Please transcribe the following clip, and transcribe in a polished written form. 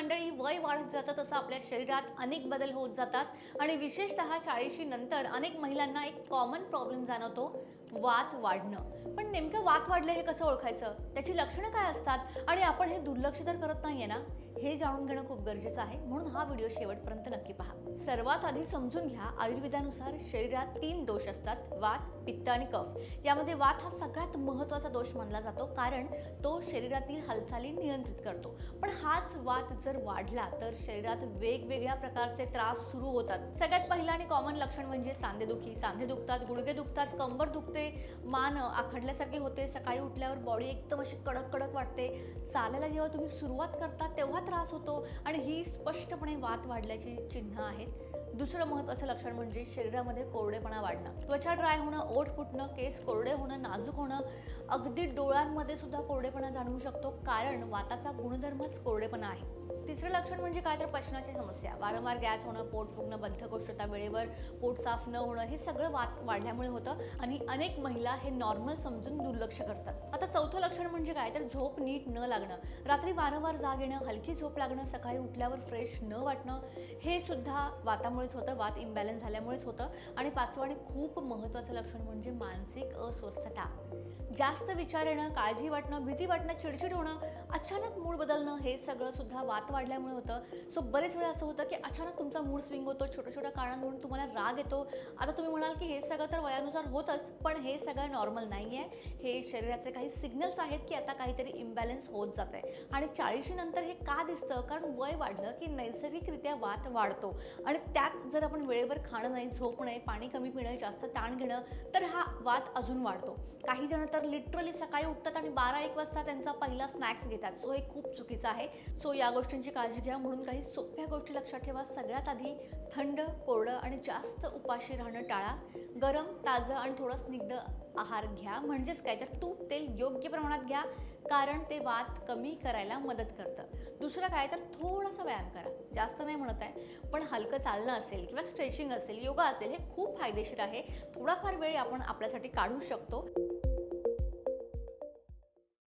मंडळी, वय वाढत जातं तसं आपल्या शरीरात अनेक बदल होत जातात आणि विशेषतः 40शी नंतर अनेक महिलांना एक कॉमन प्रॉब्लेम जाणवतो, वात वाढणं. पण नेमकं वात वाढलं हे कसं ओळखायचं? त्याची लक्षणं काय असतात आणि आपण हे दुर्लक्ष तर करत नाहीये ना? हे जाणून घेणं खूप गरजेचं आहे, म्हणून हा व्हिडिओ शेवटपर्यंत नक्की पहा. सर्वात आधी समजून घ्या, आयुर्वेदानुसार शरीरात 3 दोष असतात: वात, पित्त आणि कफ. यामध्ये वात हा सगळ्यात महत्त्वाचा दोष मानला जातो, कारण तो शरीरातील हालचाली नियंत्रित करतो. पण हाच वात जर वाढला तर शरीरात वेगवेगळ्या प्रकारचे त्रास सुरू होतात. सगळ्यात पहिलं आणि कॉमन लक्षण म्हणजे सांधेदुखी. सांधे दुखतात, गुडघे दुखतात, कंबर दुखते, मान आखडल्यासारखी होते, सकाळी उठल्यावर बॉडी एकदम अशी कडक कडक वाटते, चालायला जेव्हा तुम्ही सुरुवात करता तेव्हा त्रास होतो आणि ही स्पष्टपणे वात वाढल्याची चिन्ह आहेत. दुसरं महत्त्वाचं लक्षण म्हणजे शरीरामध्ये कोरडेपणा वाढणं, त्वचा ड्राय होणं, ओठ फुटणं, केस कोरडे होणं, नाजूक होणं, अगदी डोळ्यांमध्ये सुद्धा कोरडेपणा जाणवू शकतो, कारण वाताचा गुणधर्मच कोरडेपणा आहे. तिसरं लक्षण म्हणजे काय तर पचनाची समस्या, वारंवार गॅस होणं, पोट फुगणं, बद्धकोष्ठता, वेळेवर पोट साफ न होणं, हे सगळं वात वाढल्यामुळे होतं आणि अनेक महिला हे नॉर्मल समजून दुर्लक्ष करतात. आता चौथं लक्षण म्हणजे काय तर झोप नीट न लागणं, रात्री वारंवार जाग येणं, हलकी झोप लागणं, सकाळी उठल्यावर फ्रेश न वाटणं, हे सुद्धा वातामुळेच होतं, वात इम्बॅलन्स झाल्यामुळेच होतं. आणि पाचवं आणि खूप महत्त्वाचं लक्षण म्हणजे मानसिक अस्वस्थता, जास्त विचार येणं, काळजी वाटणं, भीती वाटणं, चिडचिड होणं, अचानक मूड बदलणं, हे सगळं सुद्धा वात वाढल्यामुळे होतं. सो बरेच वेळा असं होतं की अचानक तुमचा मूड स्विंग होतो, छोट्या छोट्या कारणांवरून तुम्हाला राग येतो. आता तुम्ही म्हणाल की हे सगळं तर वयानुसार होतच, पण हे सगळं नॉर्मल नाही आहे. हे शरीराचे काही सिग्नल्स आहेत की आता काहीतरी इम्बॅलन्स होत जात आहे. आणि 40शी नंतर हे का दिसतं? कारण वय वाढलं की नैसर्गिकरित्या वात वाढतो आणि त्यात जर आपण वेळेवर खाणं नाही, झोप नाही, पाणी कमी पिणं, जास्त ताण घेणं, तर हा वात अजून वाढतो. काही जण तर लिटरली सकाळी उठतात आणि 12-1 वाजता त्यांचा पहिला स्नॅक्स घेतात. सो हे खूप चुकीचं आहे. सो या गोष्टींची काळजी घ्या. म्हणून काही सोप्या गोष्टी लक्षात ठेवा. सगळ्यात आधी थंड, कोरडं आणि जास्त उपाशी राहणं टाळा. गरम, ताजं आणि थोडं स्निग्ध आहार घ्या. म्हणजेच काय तर तूप, तेल योग्य प्रमाणात घ्या, कारण ते वात कमी करायला मदत करतं. दुसरं काय तर थोडासा व्यायाम करा. जास्त नाही म्हणत आहे, पण हलकं चालणं असेल किंवा स्ट्रेचिंग असेल, योगा असेल, हे खूप फायदेशीर आहे. थोडाफार वेळ आपण आपल्यासाठी काढू शकतो.